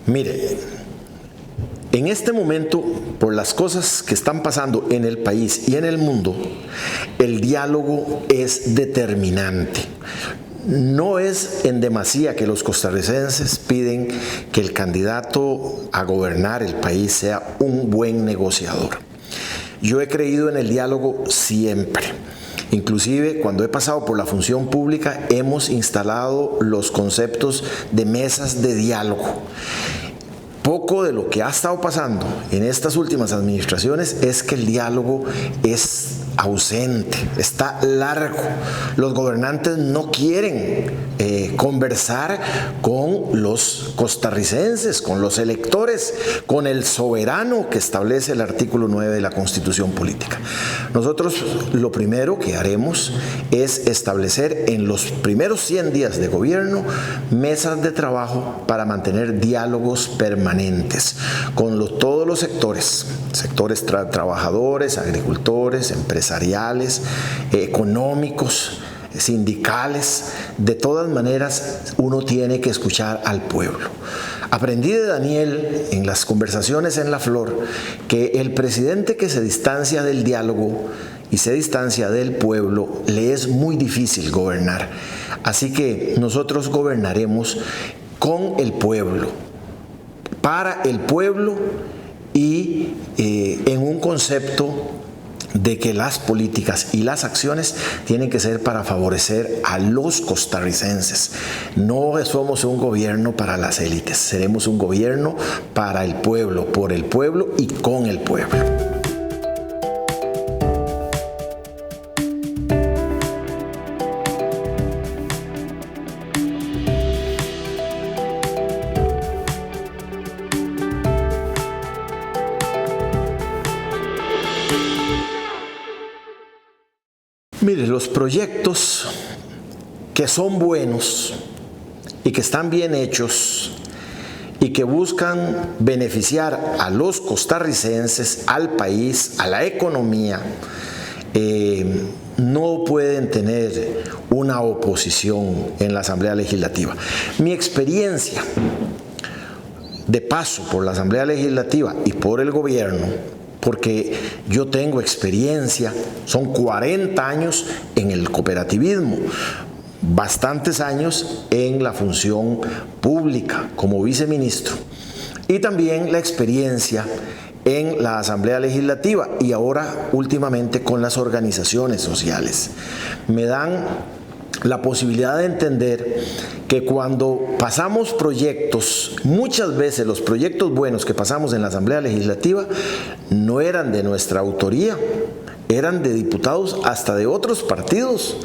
Mire, en este momento, por las cosas que están pasando en el país y en el mundo, el diálogo es determinante. No es en demasía que los costarricenses piden que el candidato a gobernar el país sea un buen negociador. Yo he creído en el diálogo siempre. Inclusive cuando he pasado por la función pública hemos instalado los conceptos de mesas de diálogo. Poco de lo que ha estado pasando en estas últimas administraciones es que el diálogo es ausente, está largo. Los gobernantes no quieren conversar con los costarricenses, con los electores, con el soberano que establece el artículo 9 de la Constitución Política. Nosotros lo primero que haremos es establecer en los primeros 100 días de gobierno mesas de trabajo para mantener diálogos permanentes con todos los sectores, trabajadores, agricultores, empresariales, económicos, sindicales. De todas maneras, uno tiene que escuchar al pueblo. Aprendí de Daniel en las conversaciones en La Flor que el presidente que se distancia del diálogo y se distancia del pueblo, le es muy difícil gobernar. Así que nosotros gobernaremos con el pueblo, para el pueblo y en un concepto de que las políticas y las acciones tienen que ser para favorecer a los costarricenses. No somos un gobierno para las élites, seremos un gobierno para el pueblo, por el pueblo y con el pueblo. Mire, los proyectos que son buenos y que están bien hechos y que buscan beneficiar a los costarricenses, al país, a la economía, no pueden tener una oposición en la Asamblea Legislativa. Mi experiencia de paso por la Asamblea Legislativa y por el gobierno, porque yo tengo experiencia, son 40 años en el cooperativismo, bastantes años en la función pública como viceministro y también la experiencia en la Asamblea Legislativa y ahora últimamente con las organizaciones sociales. Me dan la posibilidad de entender que cuando pasamos proyectos, muchas veces los proyectos buenos que pasamos en la Asamblea Legislativa no eran de nuestra autoría, eran de diputados hasta de otros partidos.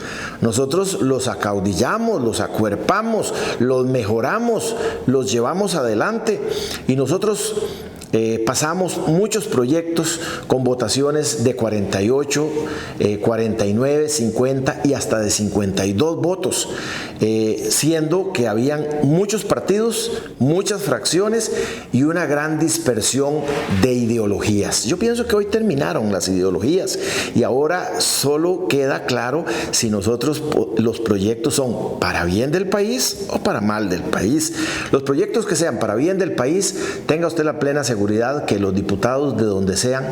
Nosotros los acaudillamos, los acuerpamos, los mejoramos, los llevamos adelante y nosotros pasamos muchos proyectos con votaciones de 48, 49, 50 y hasta de 52 votos, siendo que habían muchos partidos, muchas fracciones y una gran dispersión de ideologías. Yo pienso que hoy terminaron las ideologías y ahora solo queda claro si nosotros los proyectos son para bien del país o para mal del país. Los proyectos que sean para bien del país, tenga usted la plena seguridad que los diputados de donde sean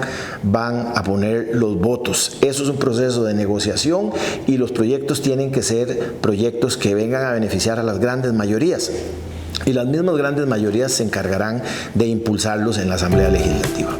van a poner los votos. Eso es un proceso de negociación y los proyectos tienen que ser proyectos que vengan a beneficiar a las grandes mayorías. Y las mismas grandes mayorías se encargarán de impulsarlos en la Asamblea Legislativa.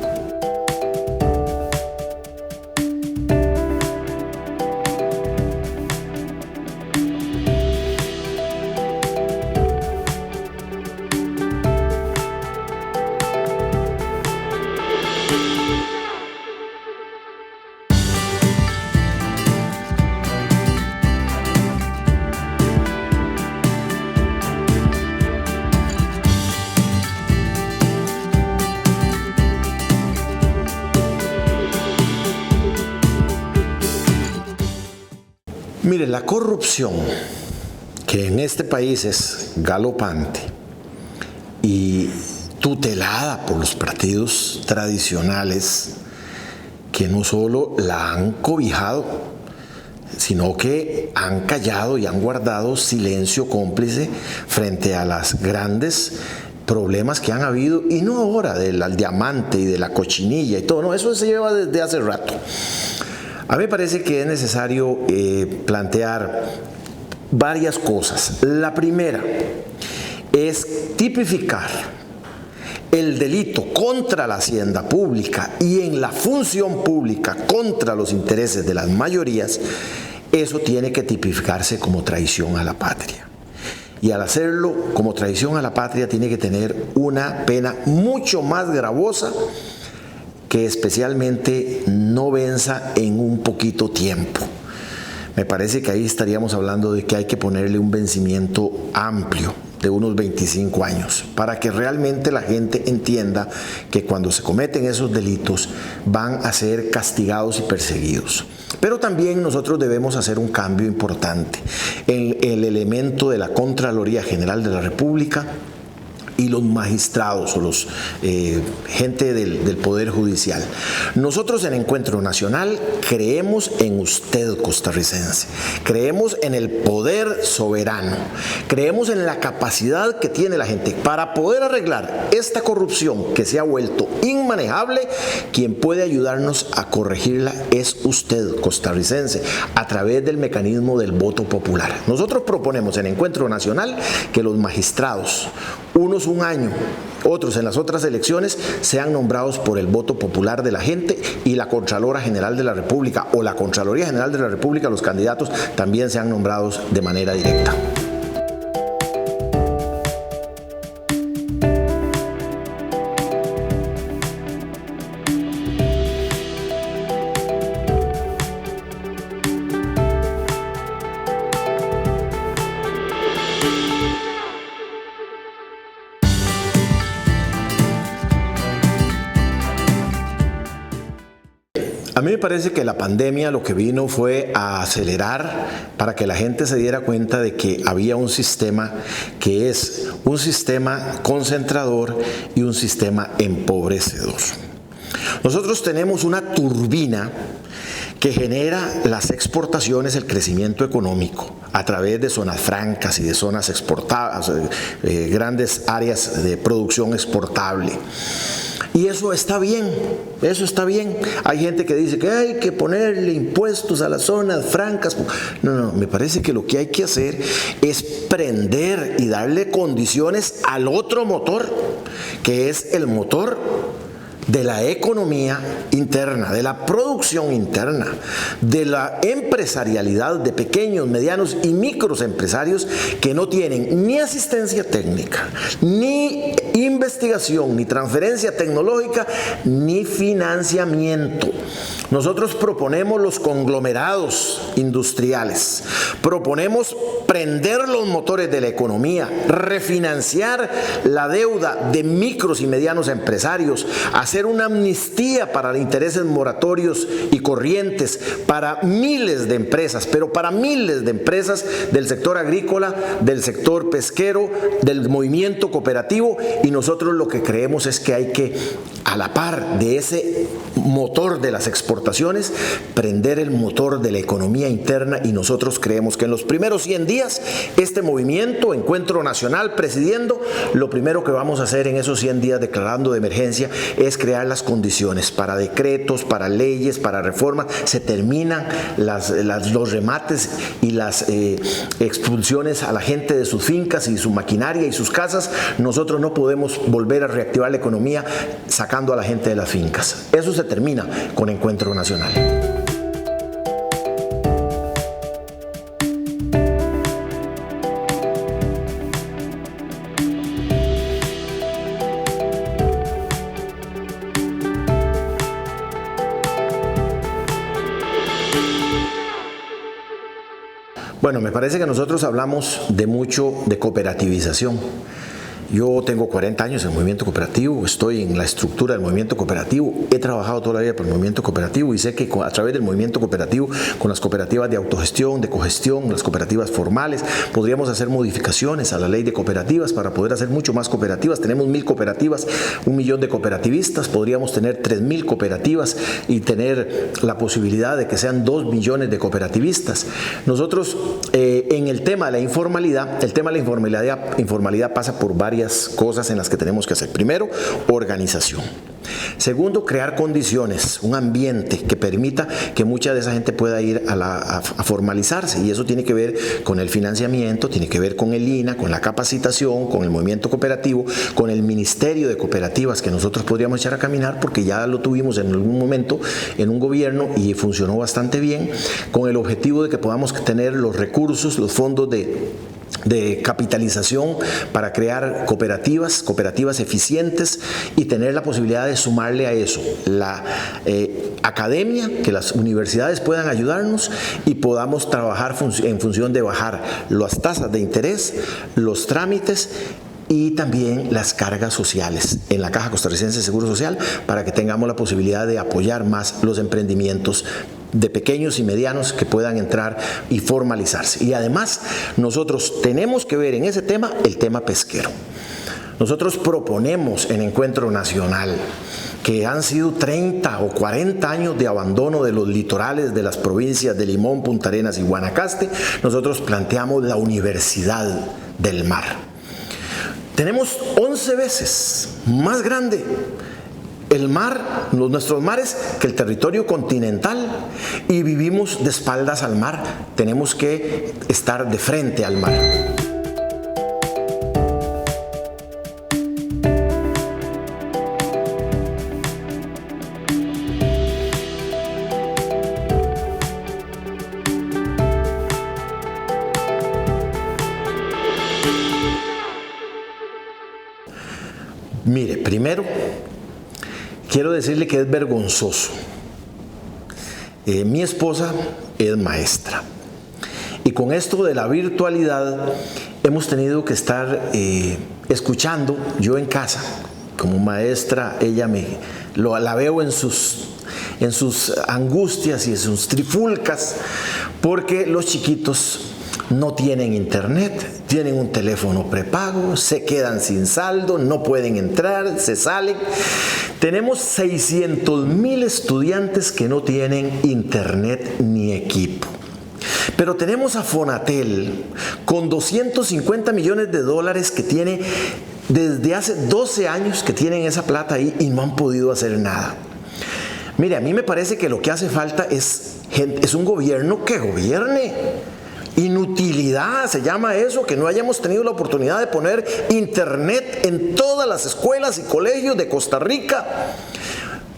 Mire, la corrupción, que en este país es galopante y tutelada por los partidos tradicionales, que no solo la han cobijado, sino que han callado y han guardado silencio cómplice frente a las grandes problemas que han habido, y no ahora del diamante y de la cochinilla y todo, no, eso se lleva desde hace rato. A mí me parece que es necesario plantear varias cosas. La primera es tipificar el delito contra la hacienda pública y en la función pública contra los intereses de las mayorías. Eso tiene que tipificarse como traición a la patria. Y al hacerlo como traición a la patria tiene que tener una pena mucho más gravosa, que especialmente no venza en un poquito tiempo. Me parece que ahí estaríamos hablando de que hay que ponerle un vencimiento amplio de unos 25 años, para que realmente la gente entienda que cuando se cometen esos delitos van a ser castigados y perseguidos. Pero también nosotros debemos hacer un cambio importante en el elemento de la Contraloría General de la República y los magistrados o los gente del Poder Judicial. Nosotros en Encuentro Nacional creemos en usted, costarricense, creemos en el poder soberano, creemos en la capacidad que tiene la gente para poder arreglar esta corrupción que se ha vuelto inmanejable. Quien puede ayudarnos a corregirla es usted, costarricense, a través del mecanismo del voto popular. Nosotros proponemos en Encuentro Nacional que los magistrados, unos un año, otros en las otras elecciones, sean nombrados por el voto popular de la gente, y la Contralora General de la República o la Contraloría General de la República, los candidatos, también sean nombrados de manera directa. A mí me parece que la pandemia lo que vino fue a acelerar para que la gente se diera cuenta de que había un sistema que es un sistema concentrador y un sistema empobrecedor. Nosotros tenemos una turbina que genera las exportaciones, el crecimiento económico a través de zonas francas y de zonas exportadas, grandes áreas de producción exportable. Y eso está bien, eso está bien. Hay gente que dice que hay que ponerle impuestos a las zonas francas. No, me parece que lo que hay que hacer es prender y darle condiciones al otro motor, que es el motor de la economía interna, de la producción interna, de la empresarialidad de pequeños, medianos y micros empresarios que no tienen ni asistencia técnica, ni investigación, ni transferencia tecnológica, ni financiamiento. Nosotros proponemos los conglomerados industriales, proponemos prender los motores de la economía, refinanciar la deuda de micros y medianos empresarios, hacer una amnistía para intereses moratorios y corrientes para miles de empresas, pero para miles de empresas del sector agrícola, del sector pesquero, del movimiento cooperativo. Y nosotros lo que creemos es que hay que, a la par de ese motor de las exportaciones, prender el motor de la economía interna, y nosotros creemos que en los primeros 100 días este movimiento, Encuentro Nacional presidiendo, lo primero que vamos a hacer en esos 100 días declarando de emergencia es crear las condiciones para decretos, para leyes, para reformas. Se terminan los remates y las expulsiones a la gente de sus fincas y su maquinaria y sus casas. Nosotros no podemos volver a reactivar la economía sacando a la gente de las fincas. Eso se termina con Encuentro Nacional. Bueno, me parece que nosotros hablamos de mucho de cooperativización. Yo tengo 40 años en el movimiento cooperativo, estoy en la estructura del movimiento cooperativo, he trabajado toda la vida por el movimiento cooperativo y sé que a través del movimiento cooperativo, con las cooperativas de autogestión, de cogestión, las cooperativas formales, podríamos hacer modificaciones a la ley de cooperativas para poder hacer mucho más cooperativas. Tenemos 1000 cooperativas, 1 millón de cooperativistas, podríamos tener 3000 cooperativas y tener la posibilidad de que sean 2 millones de cooperativistas. Nosotros, en el tema de la informalidad, el tema de la informalidad pasa por varias varias cosas en las que tenemos que hacer. Primero, organización. Segundo, crear condiciones, un ambiente que permita que mucha de esa gente pueda ir a formalizarse, y eso tiene que ver con el financiamiento, tiene que ver con el INAH, con la capacitación, con el movimiento cooperativo, con el Ministerio de Cooperativas que nosotros podríamos echar a caminar porque ya lo tuvimos en algún momento en un gobierno y funcionó bastante bien, con el objetivo de que podamos tener los recursos, los fondos de capitalización para crear cooperativas eficientes y tener la posibilidad de sumarle a eso la academia, que las universidades puedan ayudarnos y podamos trabajar en función de bajar las tasas de interés, los trámites y también las cargas sociales en la Caja Costarricense de Seguro Social para que tengamos la posibilidad de apoyar más los emprendimientos de pequeños y medianos que puedan entrar y formalizarse. Y además nosotros tenemos que ver en ese tema el tema pesquero. Nosotros proponemos en Encuentro Nacional que han sido 30 o 40 años de abandono de los litorales de las provincias de Limón, Punta Arenas y Guanacaste. Nosotros planteamos la Universidad del Mar. Tenemos 11 veces más grande el mar, nuestros mares, que el territorio continental, y vivimos de espaldas al mar. Tenemos que estar de frente al mar. Mire, primero, quiero decirle que es vergonzoso. Mi esposa es maestra y con esto de la virtualidad hemos tenido que estar escuchando, yo en casa, como maestra, ella la veo en sus angustias y en sus trifulcas, porque los chiquitos no tienen internet, tienen un teléfono prepago, se quedan sin saldo, no pueden entrar, se salen. Tenemos 600,000 estudiantes que no tienen internet ni equipo. Pero tenemos a Fonatel con 250 millones de dólares que tiene desde hace 12 años que tienen esa plata ahí y no han podido hacer nada. Mire, a mí me parece que lo que hace falta es un gobierno que gobierne. Inutilidad se llama eso, que no hayamos tenido la oportunidad de poner internet en todas las escuelas y colegios de Costa Rica.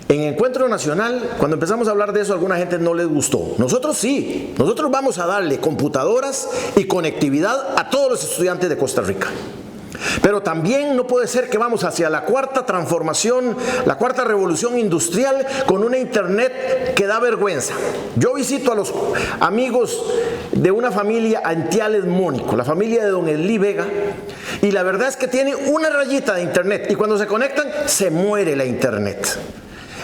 En Encuentro Nacional, cuando empezamos a hablar de eso, a alguna gente no les gustó. Nosotros sí, nosotros vamos a darle computadoras y conectividad a todos los estudiantes de Costa Rica. Pero también no puede ser que vamos hacia la cuarta transformación, la cuarta revolución industrial con una internet que da vergüenza. Yo visito a los amigos de una familia Antiales Mónico, la familia de don Elí Vega, y la verdad es que tiene una rayita de internet y cuando se conectan se muere la internet.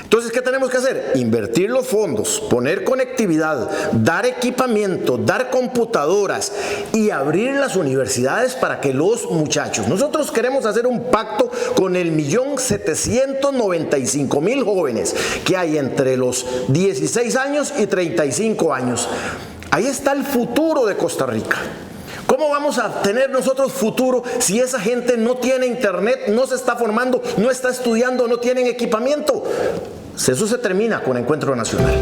Entonces, ¿qué tenemos que hacer? Invertir los fondos, poner conectividad, dar equipamiento, dar computadoras y abrir las universidades para que los muchachos, nosotros queremos hacer un pacto con el 1.795.000 jóvenes que hay entre los 16 años y 35 años. Ahí está el futuro de Costa Rica. ¿Cómo vamos a tener nosotros futuro si esa gente no tiene internet, no se está formando, no está estudiando, no tienen equipamiento? Eso se termina con Encuentro Nacional.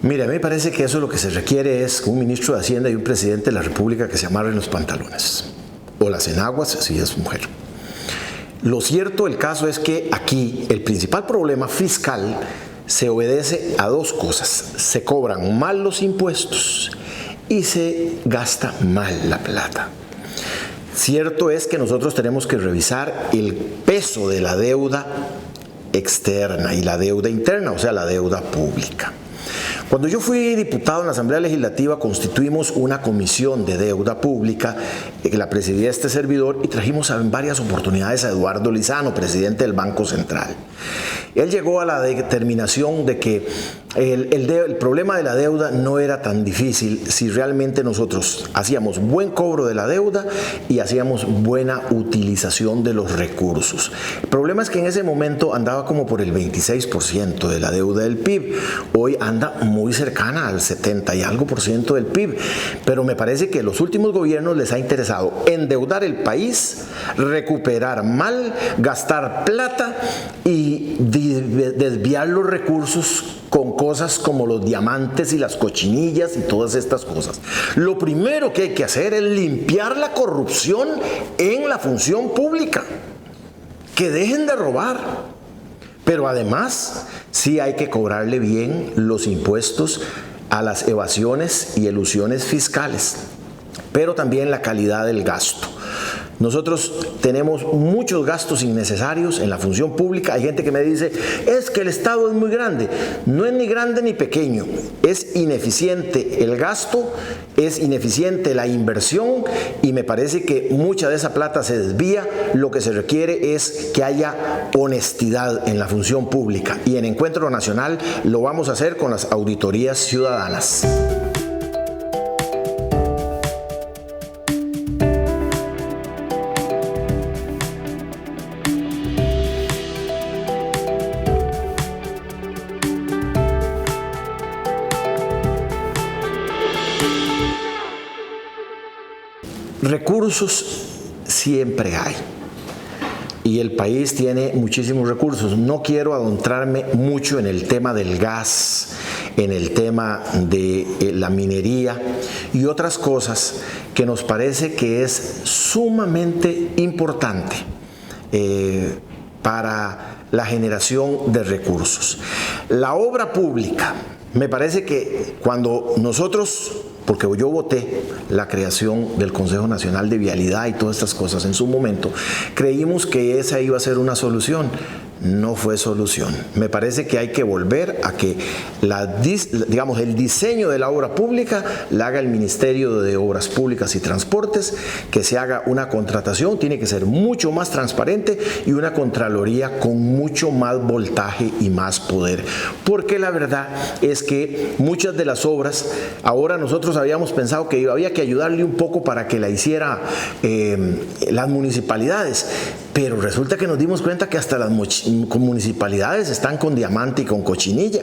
Mire, a mí me parece que eso lo que se requiere es un ministro de Hacienda y un presidente de la República que se amarren los pantalones, o las enaguas si es mujer. Lo cierto del caso es que aquí el principal problema fiscal se obedece a dos cosas. Se cobran mal los impuestos y se gasta mal la plata. Cierto es que nosotros tenemos que revisar el peso de la deuda externa y la deuda interna, o sea, la deuda pública. Cuando yo fui diputado en la Asamblea Legislativa, constituimos una comisión de deuda pública que la presidía este servidor y trajimos en varias oportunidades a Eduardo Lizano, presidente del Banco Central. Él llegó a la determinación de que el problema de la deuda no era tan difícil si realmente nosotros hacíamos buen cobro de la deuda y hacíamos buena utilización de los recursos. El problema es que en ese momento andaba como por el 26% de la deuda del PIB. Hoy anda muy cercana al 70 y algo por ciento del PIB. Pero me parece que los últimos gobiernos les ha interesado endeudar el país, recuperar mal, gastar plata y desviar los recursos con cosas como los diamantes y las cochinillas y todas estas cosas. Lo primero que hay que hacer es limpiar la corrupción en la función pública. Que dejen de robar. Pero además, sí hay que cobrarle bien los impuestos a las evasiones y elusiones fiscales, pero también la calidad del gasto. Nosotros tenemos muchos gastos innecesarios en la función pública. Hay gente que me dice, es que el Estado es muy grande. No es ni grande ni pequeño. Es ineficiente el gasto, es ineficiente la inversión y me parece que mucha de esa plata se desvía. Lo que se requiere es que haya honestidad en la función pública. Y en Encuentro Nacional lo vamos a hacer con las auditorías ciudadanas. Recursos siempre hay y el país tiene muchísimos recursos. No quiero adentrarme mucho en el tema del gas, en el tema de la minería y otras cosas que nos parece que es sumamente importante para la generación de recursos. La obra pública, me parece que cuando nosotros, porque yo voté la creación del Consejo Nacional de Vialidad y todas estas cosas en su momento, creímos que esa iba a ser una solución. No fue solución. Me parece que hay que volver a que el diseño de la obra pública la haga el Ministerio de Obras Públicas y Transportes, que se haga una contratación, tiene que ser mucho más transparente y una Contraloría con mucho más voltaje y más poder. Porque la verdad es que muchas de las obras, ahora nosotros habíamos pensado que había que ayudarle un poco para que la hiciera las municipalidades, pero resulta que nos dimos cuenta que hasta las municipalidades están con diamante y con cochinilla.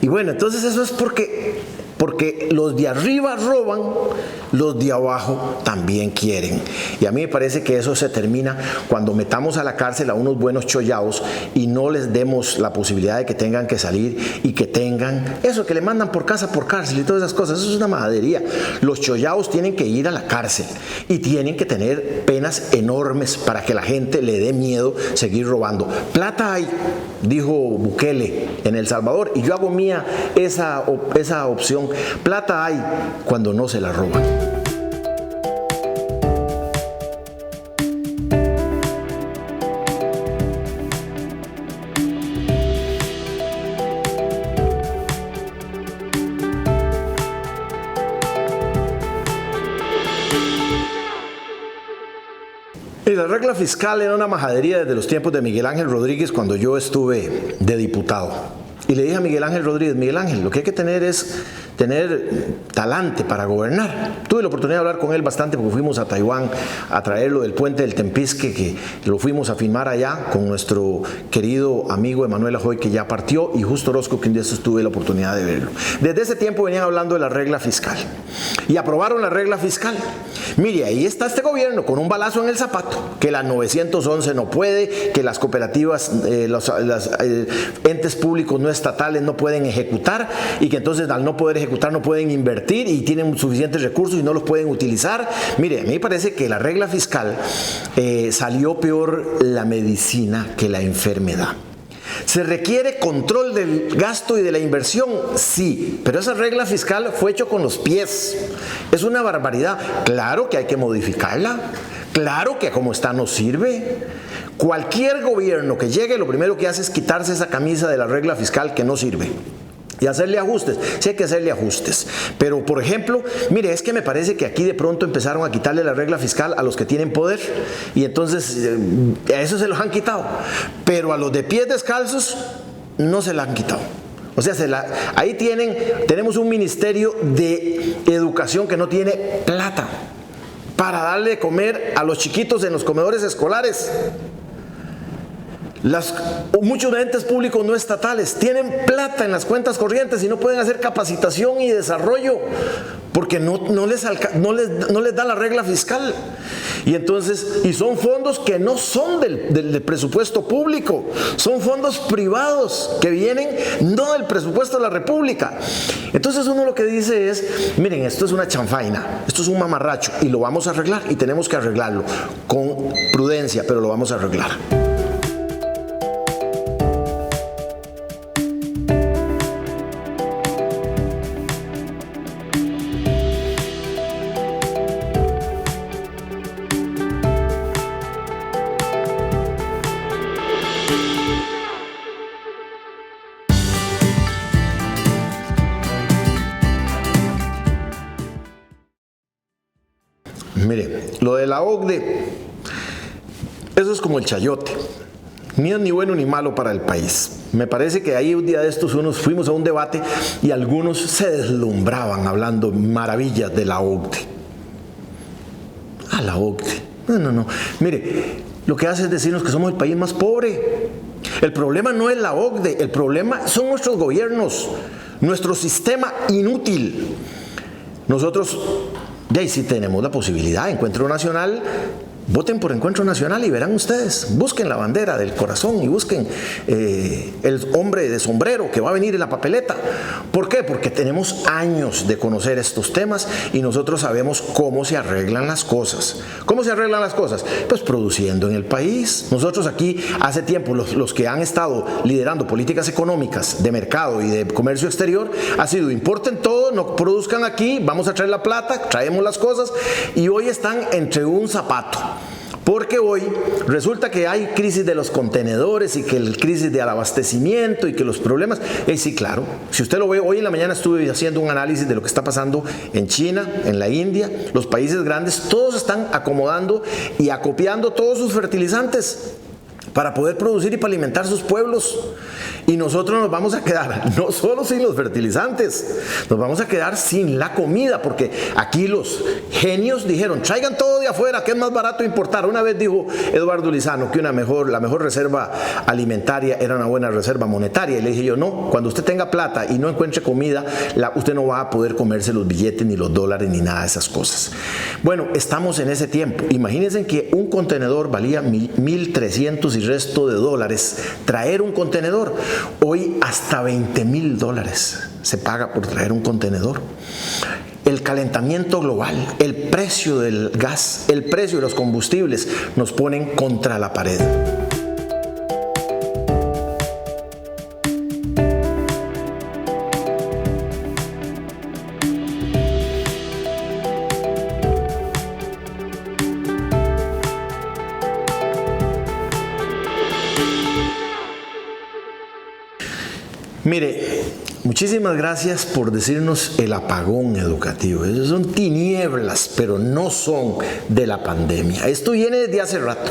Y bueno, entonces eso es porque los de arriba roban, los de abajo también quieren. Y a mí me parece que eso se termina cuando metamos a la cárcel a unos buenos chollados y no les demos la posibilidad de que tengan que salir y que tengan eso, que le mandan por casa por cárcel y todas esas cosas. Eso es una majadería. Los chollados tienen que ir a la cárcel y tienen que tener penas enormes para que la gente le dé miedo seguir robando. Plata hay, dijo Bukele en El Salvador, y yo hago mía esa opción. Plata hay cuando no se la roban. Y la regla fiscal era una majadería desde los tiempos de Miguel Ángel Rodríguez, cuando yo estuve de diputado. Y le dije a Miguel Ángel Rodríguez, Miguel Ángel, lo que hay que tener es tener talante para gobernar. Tuve la oportunidad de hablar con él bastante porque fuimos a Taiwán a traerlo del puente del Tempisque, que lo fuimos a filmar allá con nuestro querido amigo Emanuel Ajoy, que ya partió, y Justo Orozco, que un día tuve la oportunidad de verlo. Desde ese tiempo venían hablando de la regla fiscal y aprobaron la regla fiscal. Mire, ahí está este gobierno con un balazo en el zapato, que la 911 no puede, que las cooperativas, los entes públicos no estatales no pueden ejecutar, y que entonces al no poder ejecutar no pueden invertir y tienen suficientes recursos y no los pueden utilizar. Mire, a mí me parece que la regla fiscal salió peor la medicina que la enfermedad. ¿Se requiere control del gasto y de la inversión? Sí, pero esa regla fiscal fue hecho con los pies. Es una barbaridad. Claro que hay que modificarla. Claro que como está no sirve. Cualquier gobierno que llegue, lo primero que hace es quitarse esa camisa de la regla fiscal que no sirve. y hacerle ajustes. Sí hay que hacerle ajustes. Pero, por ejemplo, mire, es que me parece que aquí de pronto empezaron a quitarle la regla fiscal a los que tienen poder y entonces a eso se los han quitado. Pero a los de pies descalzos no se la han quitado. O sea, ahí tenemos un ministerio de educación que no tiene plata para darle de comer a los chiquitos en los comedores escolares. Muchos entes públicos no estatales tienen plata en las cuentas corrientes y no pueden hacer capacitación y desarrollo porque no les da la regla fiscal. Y entonces, son fondos que no son del presupuesto público, son fondos privados que vienen no del presupuesto de la República. Entonces uno lo que dice es, miren, esto es una chanfaina, esto es un mamarracho y lo vamos a arreglar y tenemos que arreglarlo con prudencia, pero lo vamos a arreglar. Mire, lo de la OCDE, eso es como el chayote, ni es ni bueno ni malo para el país. Me parece que ahí un día de estos fuimos a un debate y algunos se deslumbraban hablando maravillas de la OCDE. La OCDE. No. Mire, lo que hace es decirnos que somos el país más pobre. El problema no es la OCDE, el problema son nuestros gobiernos, nuestro sistema inútil. Nosotros de ahí sí tenemos la posibilidad. Encuentro Nacional, voten por Encuentro Nacional y verán ustedes, busquen la bandera del corazón y busquen el hombre de sombrero que va a venir en la papeleta. ¿Por qué? Porque tenemos años de conocer estos temas y nosotros sabemos cómo se arreglan las cosas. ¿Cómo se arreglan las cosas? Pues produciendo en el país. Nosotros aquí hace tiempo, los que han estado liderando políticas económicas de mercado y de comercio exterior, ha sido importen todo, no produzcan aquí, vamos a traer la plata, traemos las cosas y hoy están entre un zapato. Porque hoy resulta que hay crisis de los contenedores y que el crisis de abastecimiento y que los problemas. Sí, claro. Si usted lo ve, hoy en la mañana estuve haciendo un análisis de lo que está pasando en China, en la India, los países grandes, todos están acomodando y acopiando todos sus fertilizantes para poder producir y para alimentar sus pueblos. Y nosotros nos vamos a quedar no solo sin los fertilizantes, nos vamos a quedar sin la comida, porque aquí los genios dijeron, traigan todo de afuera, que es más barato importar. Una vez dijo Eduardo Lizano que la mejor reserva alimentaria era una buena reserva monetaria. Y le dije yo, no, cuando usted tenga plata y no encuentre comida, usted no va a poder comerse los billetes, ni los dólares, ni nada de esas cosas. Bueno, estamos en ese tiempo. Imagínense que un contenedor valía 1,300 y resto de dólares. Traer un contenedor. Hoy hasta $20,000 se paga por traer un contenedor. El calentamiento global, el precio del gas, el precio de los combustibles nos ponen contra la pared. Mire, muchísimas gracias por decirnos el apagón educativo. Esas son tinieblas, pero no son de la pandemia. Esto viene desde hace rato.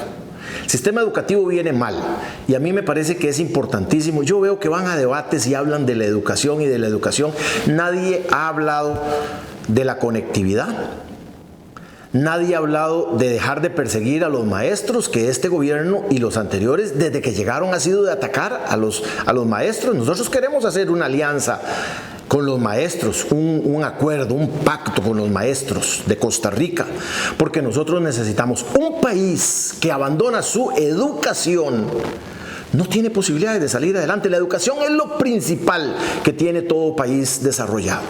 El sistema educativo viene mal y a mí me parece que es importantísimo. Yo veo que van a debates y hablan de la educación y de la educación. Nadie ha hablado de la conectividad. Nadie ha hablado de dejar de perseguir a los maestros, que este gobierno y los anteriores, desde que llegaron, ha sido de atacar a los maestros. Nosotros queremos hacer una alianza con los maestros, un acuerdo, un pacto con los maestros de Costa Rica, porque nosotros necesitamos un país que abandona su educación. No tiene posibilidades de salir adelante. La educación es lo principal que tiene todo país desarrollado.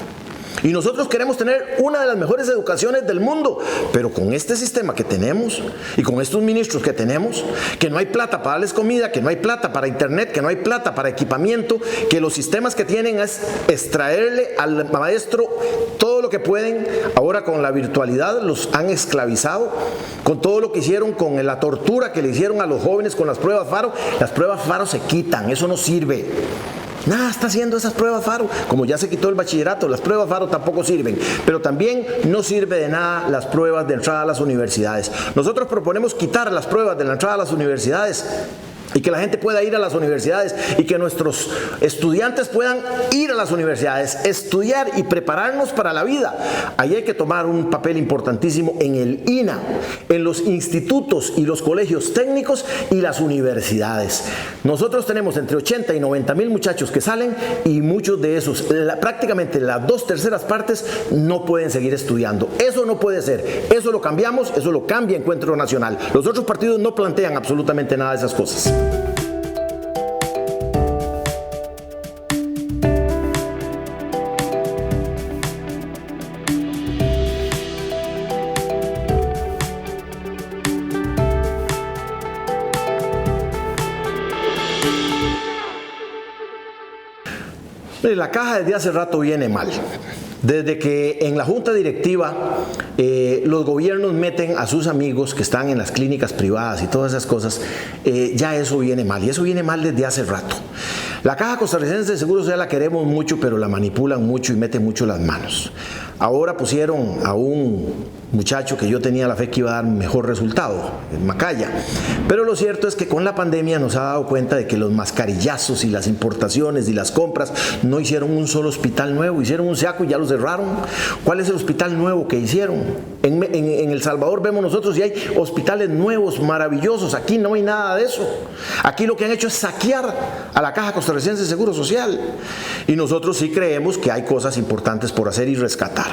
Y nosotros queremos tener una de las mejores educaciones del mundo, pero con este sistema que tenemos y con estos ministros que tenemos, que no hay plata para darles comida, que no hay plata para internet, que no hay plata para equipamiento, que los sistemas que tienen es extraerle al maestro todo lo que pueden. Ahora con la virtualidad los han esclavizado, con todo lo que hicieron, con la tortura que le hicieron a los jóvenes con las pruebas FARO. Las pruebas FARO se quitan, eso no sirve. Nada está haciendo esas pruebas FARO. Como ya se quitó el bachillerato, las pruebas FARO tampoco sirven. Pero también no sirve de nada las pruebas de entrada a las universidades. Nosotros proponemos quitar las pruebas de la entrada a las universidades y que la gente pueda ir a las universidades y que nuestros estudiantes puedan ir a las universidades, estudiar y prepararnos para la vida. Ahí hay que tomar un papel importantísimo en el INA, en los institutos y los colegios técnicos y las universidades. Nosotros tenemos entre 80 y 90 mil muchachos que salen y muchos de esos, prácticamente las 2/3 partes, no pueden seguir estudiando. Eso no puede ser. Eso lo cambiamos, eso lo cambia Encuentro Nacional. Los otros partidos no plantean absolutamente nada de esas cosas. La caja desde hace rato viene mal. Desde que en la junta directiva los gobiernos meten a sus amigos que están en las clínicas privadas y todas esas cosas, ya eso viene mal. Y eso viene mal desde hace rato. La Caja Costarricense de Seguro Social la queremos mucho, pero la manipulan mucho y meten mucho las manos. Ahora pusieron a un muchacho que yo tenía la fe que iba a dar mejor resultado, en Macaya. Pero lo cierto es que con la pandemia nos ha dado cuenta de que los mascarillazos y las importaciones y las compras no hicieron un solo hospital nuevo, hicieron un saco y ya lo cerraron. ¿Cuál es el hospital nuevo que hicieron? En El Salvador vemos nosotros y hay hospitales nuevos, maravillosos. Aquí no hay nada de eso. Aquí lo que han hecho es saquear a la Caja Costarricense de Seguro Social. Y nosotros sí creemos que hay cosas importantes por hacer y rescatar.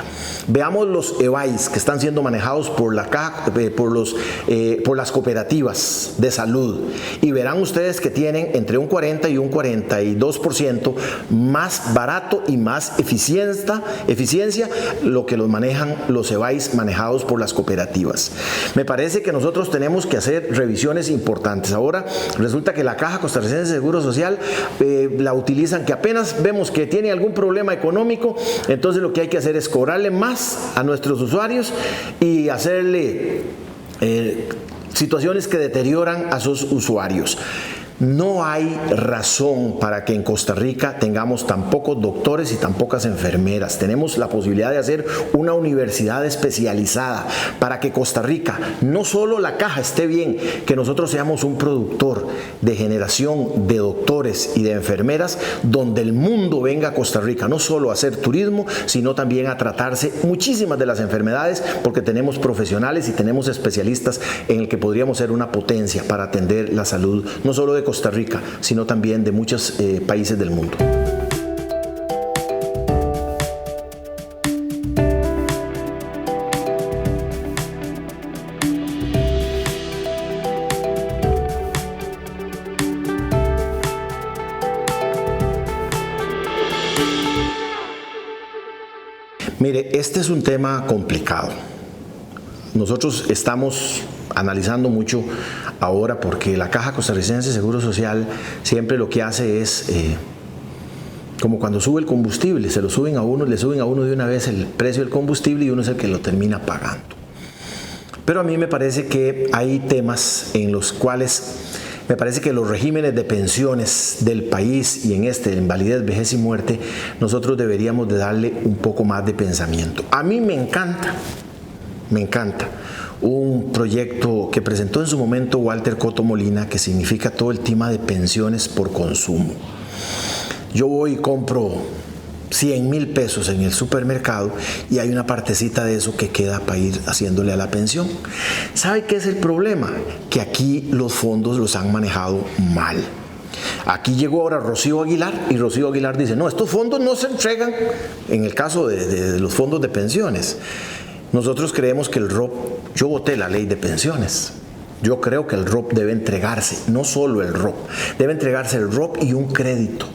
Veamos los EVAIS que están siendo manejados por la caja, por las cooperativas de salud, y verán ustedes que tienen entre un 40 y un 42% más barato y más eficiencia lo que los manejan los EVAIS manejados por las cooperativas. Me parece que nosotros tenemos que hacer revisiones importantes. Ahora resulta que la Caja Costarricense de Seguro Social la utilizan, que apenas vemos que tiene algún problema económico, entonces lo que hay que hacer es cobrarle más a nuestros usuarios y hacerle situaciones que deterioran a sus usuarios. No hay razón para que en Costa Rica tengamos tan pocos doctores y tan pocas enfermeras. Tenemos la posibilidad de hacer una universidad especializada para que Costa Rica, no solo la caja esté bien, que nosotros seamos un productor de generación de doctores y de enfermeras, donde el mundo venga a Costa Rica, no solo a hacer turismo, sino también a tratarse muchísimas de las enfermedades, porque tenemos profesionales y tenemos especialistas en el que podríamos ser una potencia para atender la salud, no solo de Costa Rica, sino también de muchos países del mundo. Mire, este es un tema complicado. Nosotros estamos analizando mucho ahora porque la Caja Costarricense de Seguro Social siempre lo que hace es como cuando sube el combustible, se lo suben a uno, le suben a uno de una vez el precio del combustible y uno es el que lo termina pagando. Pero a mí me parece que hay temas en los cuales me parece que los regímenes de pensiones del país y en invalidez, vejez y muerte, nosotros deberíamos de darle un poco más de pensamiento. A mí me encanta un proyecto que presentó en su momento Walter Coto Molina, que significa todo el tema de pensiones por consumo. Yo voy y compro 100,000 pesos en el supermercado y hay una partecita de eso que queda para ir haciéndole a la pensión. ¿Sabe qué es el problema? Que aquí los fondos los han manejado mal. Aquí llegó ahora Rocío Aguilar y Rocío Aguilar dice, no, estos fondos no se entregan en el caso de los fondos de pensiones. Nosotros creemos que el ROP, yo voté la ley de pensiones, yo creo que el ROP debe entregarse, no solo el ROP, debe entregarse el ROP y un crédito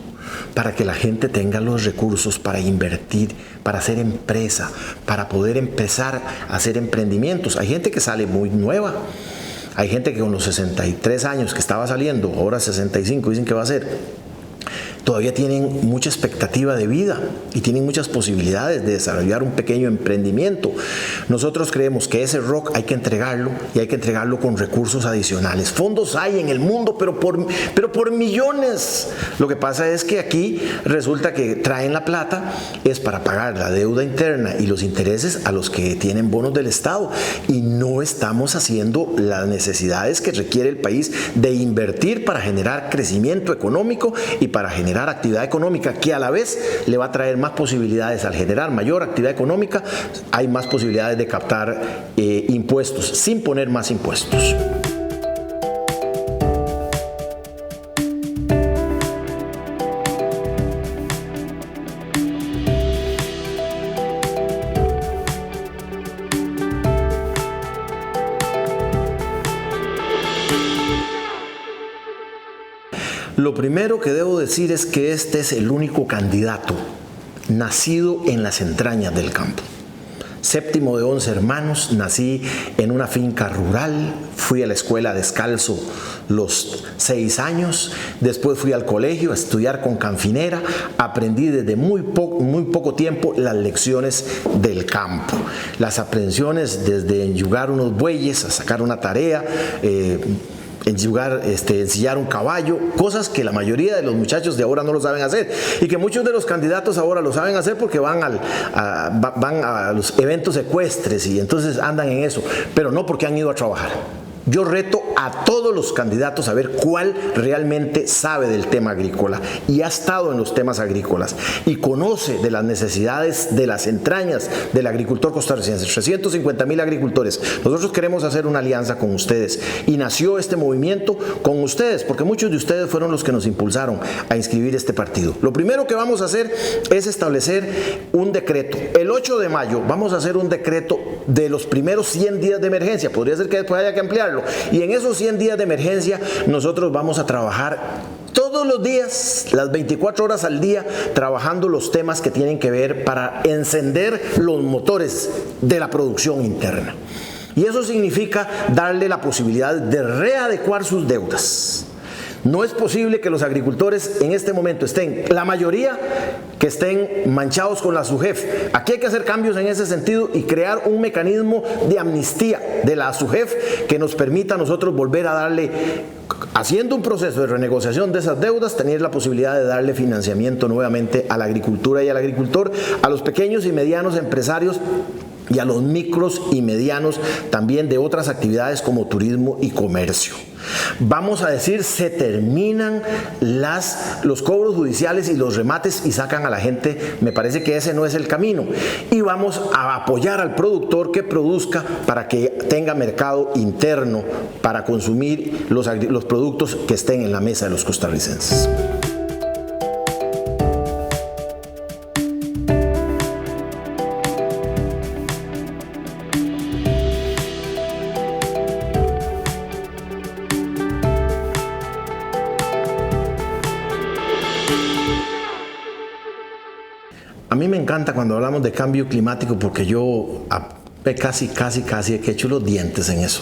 para que la gente tenga los recursos para invertir, para hacer empresa, para poder empezar a hacer emprendimientos. Hay gente que sale muy nueva, hay gente que con los 63 años que estaba saliendo, ahora 65 dicen que va a ser, todavía tienen mucha expectativa de vida y tienen muchas posibilidades de desarrollar un pequeño emprendimiento. Nosotros creemos que ese ROC hay que entregarlo y hay que entregarlo con recursos adicionales. Fondos hay en el mundo, pero por millones. Lo que pasa es que aquí resulta que traen la plata es para pagar la deuda interna y los intereses a los que tienen bonos del Estado, y no estamos haciendo las necesidades que requiere el país de invertir para generar crecimiento económico y para generar actividad económica, que a la vez le va a traer más posibilidades. Al generar mayor actividad económica hay más posibilidades de captar impuestos sin poner más impuestos. Lo primero que debo decir es que este es el único candidato nacido en las entrañas del campo. Séptimo de 11 hermanos, nací en una finca rural, fui a la escuela descalzo los 6 años, después fui al colegio a estudiar con canfinera, aprendí desde muy poco tiempo las lecciones del campo, las aprensiones desde enyugar unos bueyes, a sacar una tarea, ensillar un caballo, cosas que la mayoría de los muchachos de ahora no lo saben hacer y que muchos de los candidatos ahora lo saben hacer porque van a los eventos ecuestres y entonces andan en eso, pero no porque han ido a trabajar. Yo reto a todos los candidatos a ver cuál realmente sabe del tema agrícola y ha estado en los temas agrícolas y conoce de las necesidades de las entrañas del agricultor costarricense. 350,000 agricultores. Nosotros queremos hacer una alianza con ustedes y nació este movimiento con ustedes porque muchos de ustedes fueron los que nos impulsaron a inscribir este partido. Lo primero que vamos a hacer es establecer un decreto. El 8 de mayo vamos a hacer un decreto de los primeros 100 días de emergencia. Podría ser que después haya que ampliarlo. Y en esos 100 días de emergencia nosotros vamos a trabajar todos los días, las 24 horas al día, trabajando los temas que tienen que ver para encender los motores de la producción interna. Y eso significa darle la posibilidad de readecuar sus deudas. No es posible que los agricultores en este momento estén, la mayoría, que estén manchados con la SUGEF. Aquí hay que hacer cambios en ese sentido y crear un mecanismo de amnistía de la SUGEF que nos permita a nosotros volver a darle, haciendo un proceso de renegociación de esas deudas, tener la posibilidad de darle financiamiento nuevamente a la agricultura y al agricultor, a los pequeños y medianos empresarios y a los micros y medianos también de otras actividades como turismo y comercio. Vamos a decir, se terminan los cobros judiciales y los remates y sacan a la gente. Me parece que ese no es el camino. Y vamos a apoyar al productor que produzca para que tenga mercado interno para consumir los productos que estén en la mesa de los costarricenses. A mí me encanta cuando hablamos de cambio climático porque yo casi he hecho los dientes en eso.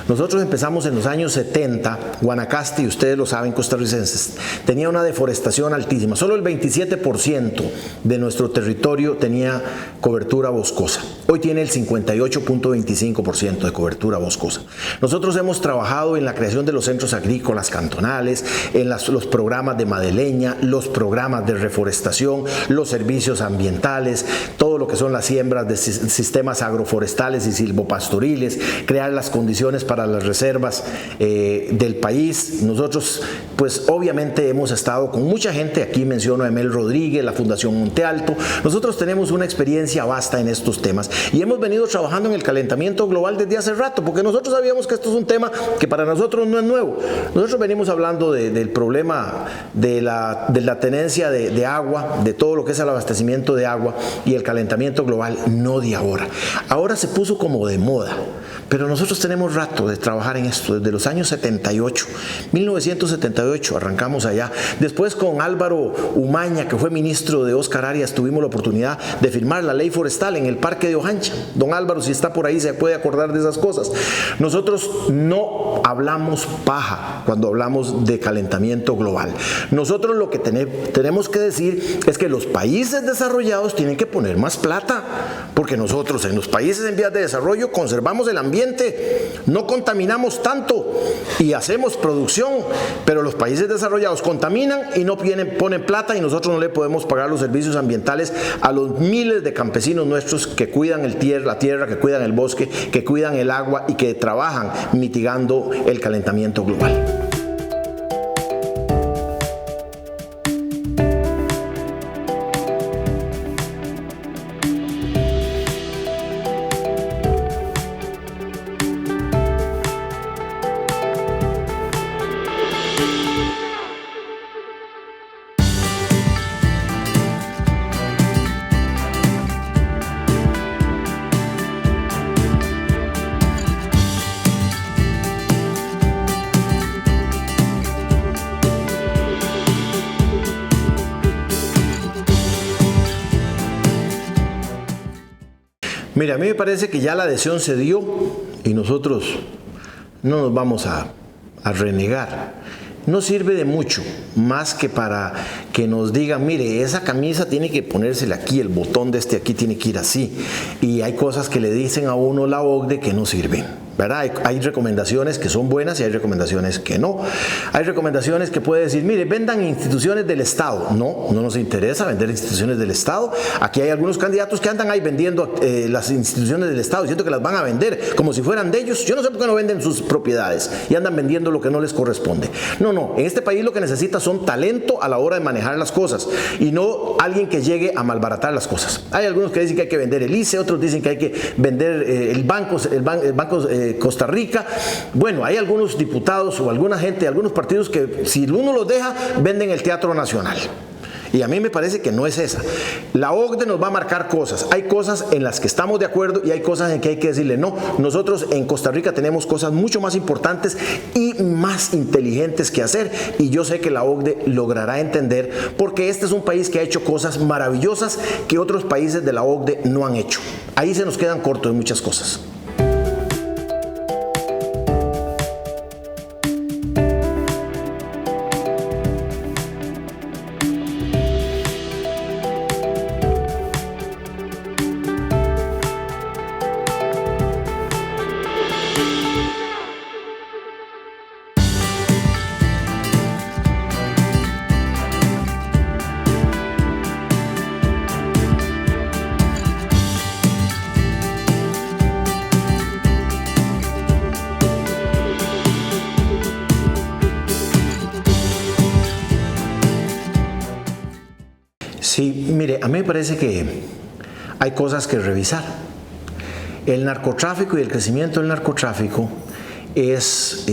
Nosotros empezamos en los años 70, Guanacaste, y ustedes lo saben, costarricenses, tenía una deforestación altísima. Solo el 27% de nuestro territorio tenía cobertura boscosa. Hoy tiene el 58.25% de cobertura boscosa. Nosotros hemos trabajado en la creación de los centros agrícolas cantonales, en los programas de madeleña, los programas de reforestación, los servicios ambientales, todo lo que son las siembras de sistemas agroforestales y silvopastoriles, crear las condiciones para las reservas del país. Nosotros, pues obviamente hemos estado con mucha gente, aquí menciono a Emel Rodríguez, la Fundación Monte Alto. Nosotros tenemos una experiencia vasta en estos temas y hemos venido trabajando en el calentamiento global desde hace rato, porque nosotros sabíamos que esto es un tema que para nosotros no es nuevo. Nosotros venimos hablando del problema de la tenencia de agua, de todo lo que es el abastecimiento de agua y el calentamiento global, no de ahora. Ahora se puso como de moda, Pero nosotros tenemos rato de trabajar en esto, desde los años 78, 1978 arrancamos allá. Después con Álvaro Umaña, que fue ministro de Óscar Arias, tuvimos la oportunidad de firmar la ley forestal en el Parque de Ojancha. Don Álvaro, si está por ahí, se puede acordar de esas cosas. Nosotros no hablamos paja cuando hablamos de calentamiento global. Nosotros lo que tenemos que decir es que los países desarrollados tienen que poner más plata, porque nosotros en los países en vías de desarrollo conservamos el ambiente, no contaminamos tanto y hacemos producción, pero los países desarrollados contaminan y no ponen plata, y nosotros no le podemos pagar los servicios ambientales a los miles de campesinos nuestros que cuidan la tierra, que cuidan el bosque, que cuidan el agua y que trabajan mitigando el calentamiento global. Mira, a mí me parece que ya la adhesión se dio y nosotros no nos vamos a renegar. No sirve de mucho más que para que nos digan, mire, esa camisa tiene que ponérsela aquí, el botón de aquí tiene que ir así. Y hay cosas que le dicen a uno la OCDE que no sirven, ¿verdad? Hay recomendaciones que son buenas y hay recomendaciones que no. Hay recomendaciones que puede decir, mire, vendan instituciones del Estado. No nos interesa vender instituciones del Estado. Aquí hay algunos candidatos que andan ahí vendiendo las instituciones del Estado, diciendo que las van a vender como si fueran de ellos. Yo no sé por qué no venden sus propiedades y andan vendiendo lo que no les corresponde. No, en este país lo que necesita son talento a la hora de manejar las cosas y no alguien que llegue a malbaratar las cosas. Hay algunos que dicen que hay que vender el ICE, otros dicen que hay que vender el banco Costa Rica. Bueno, hay algunos diputados o alguna gente, algunos partidos que si uno los deja, venden el Teatro Nacional. Y a mí me parece que no es esa. La OCDE nos va a marcar cosas. Hay cosas en las que estamos de acuerdo y hay cosas en que hay que decirle no. Nosotros en Costa Rica tenemos cosas mucho más importantes y más inteligentes que hacer. Y yo sé que la OCDE logrará entender, porque este es un país que ha hecho cosas maravillosas que otros países de la OCDE no han hecho. Ahí se nos quedan cortos en muchas cosas. Sí, mire, a mí me parece que hay cosas que revisar. El narcotráfico y el crecimiento del narcotráfico es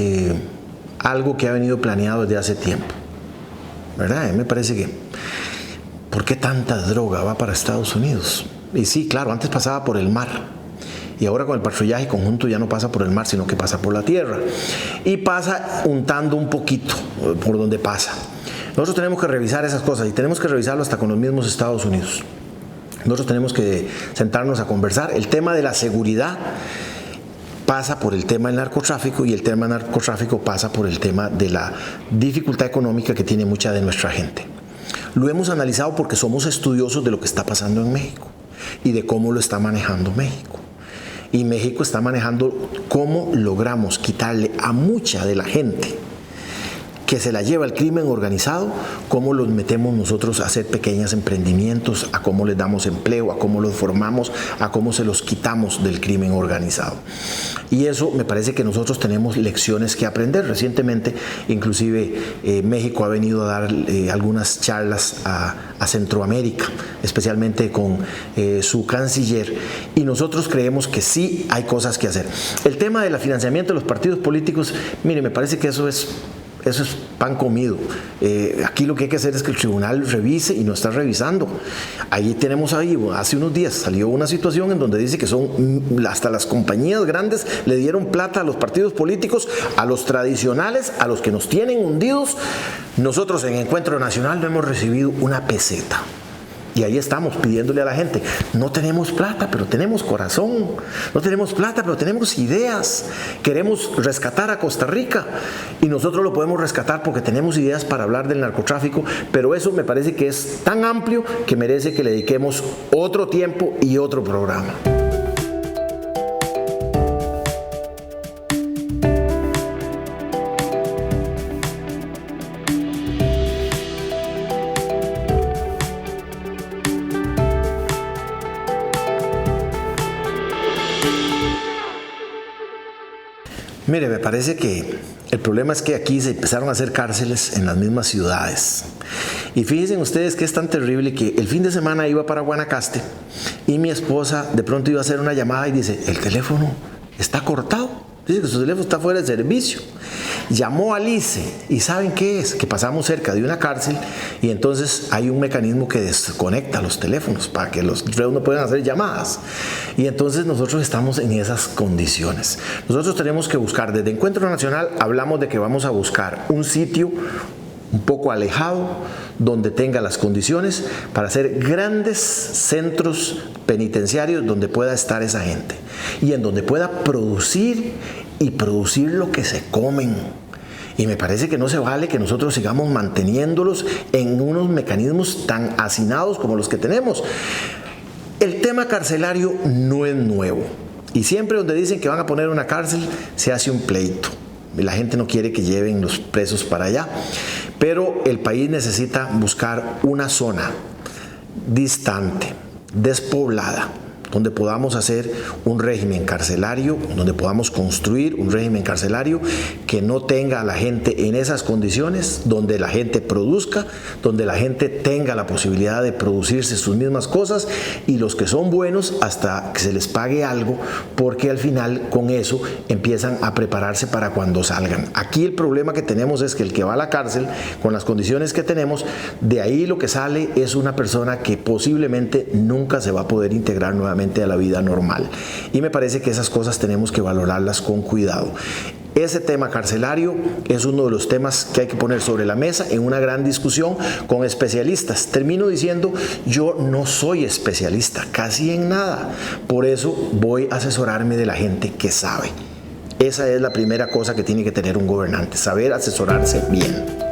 algo que ha venido planeado desde hace tiempo, ¿verdad? A mí me parece que, ¿por qué tanta droga va para Estados Unidos? Y sí, claro, antes pasaba por el mar. Y ahora con el patrullaje conjunto ya no pasa por el mar, sino que pasa por la tierra. Y pasa untando un poquito por donde pasa. Nosotros tenemos que revisar esas cosas y tenemos que revisarlo hasta con los mismos Estados Unidos. Nosotros tenemos que sentarnos a conversar. El tema de la seguridad pasa por el tema del narcotráfico y el tema del narcotráfico pasa por el tema de la dificultad económica que tiene mucha de nuestra gente. Lo hemos analizado porque somos estudiosos de lo que está pasando en México y de cómo lo está manejando México. Y México está manejando cómo logramos quitarle a mucha de la gente que se la lleva el crimen organizado, cómo los metemos nosotros a hacer pequeños emprendimientos, a cómo les damos empleo, a cómo los formamos, a cómo se los quitamos del crimen organizado. Y eso me parece que nosotros tenemos lecciones que aprender. Recientemente, inclusive, México ha venido a dar algunas charlas a Centroamérica, especialmente con su canciller, y nosotros creemos que sí hay cosas que hacer. El tema del financiamiento de los partidos políticos, mire, me parece que eso es eso es pan comido. Aquí lo que hay que hacer es que el tribunal revise y no está revisando. Ahí tenemos hace unos días salió una situación en donde dice que hasta las compañías grandes le dieron plata a los partidos políticos, a los tradicionales, a los que nos tienen hundidos. Nosotros en Encuentro Nacional no hemos recibido una peseta. Y ahí estamos pidiéndole a la gente, no tenemos plata, pero tenemos corazón, no tenemos plata, pero tenemos ideas, queremos rescatar a Costa Rica y nosotros lo podemos rescatar porque tenemos ideas para hablar del narcotráfico, pero eso me parece que es tan amplio que merece que le dediquemos otro tiempo y otro programa. Mire, me parece que el problema es que aquí se empezaron a hacer cárceles en las mismas ciudades. Y fíjense ustedes que es tan terrible que el fin de semana iba para Guanacaste y mi esposa de pronto iba a hacer una llamada y dice, el teléfono está cortado. Dice que su teléfono está fuera de servicio. Llamó al ICE y ¿saben qué es? Que pasamos cerca de una cárcel y entonces hay un mecanismo que desconecta los teléfonos para que los reos no puedan hacer llamadas. Y entonces nosotros estamos en esas condiciones. Nosotros tenemos que buscar, desde Encuentro Nacional hablamos de que vamos a buscar un sitio un poco alejado, donde tenga las condiciones para hacer grandes centros penitenciarios donde pueda estar esa gente y en donde pueda producir y producir lo que se comen. Y me parece que no se vale que nosotros sigamos manteniéndolos en unos mecanismos tan hacinados como los que tenemos. El tema carcelario no es nuevo y siempre donde dicen que van a poner una cárcel se hace un pleito. La gente no quiere que lleven los presos para allá, pero el país necesita buscar una zona distante, despoblada, donde podamos hacer un régimen carcelario, donde podamos construir un régimen carcelario que no tenga a la gente en esas condiciones, donde la gente produzca, donde la gente tenga la posibilidad de producirse sus mismas cosas y los que son buenos hasta que se les pague algo, porque al final con eso empiezan a prepararse para cuando salgan. Aquí el problema que tenemos es que el que va a la cárcel con las condiciones que tenemos, de ahí lo que sale es una persona que posiblemente nunca se va a poder integrar nuevamente a la vida normal. Y me parece que esas cosas tenemos que valorarlas con cuidado. Ese tema carcelario es uno de los temas que hay que poner sobre la mesa en una gran discusión con especialistas. Termino diciendo, yo no soy especialista casi en nada, por eso voy a asesorarme de la gente que sabe. Esa es la primera cosa que tiene que tener un gobernante, saber asesorarse bien.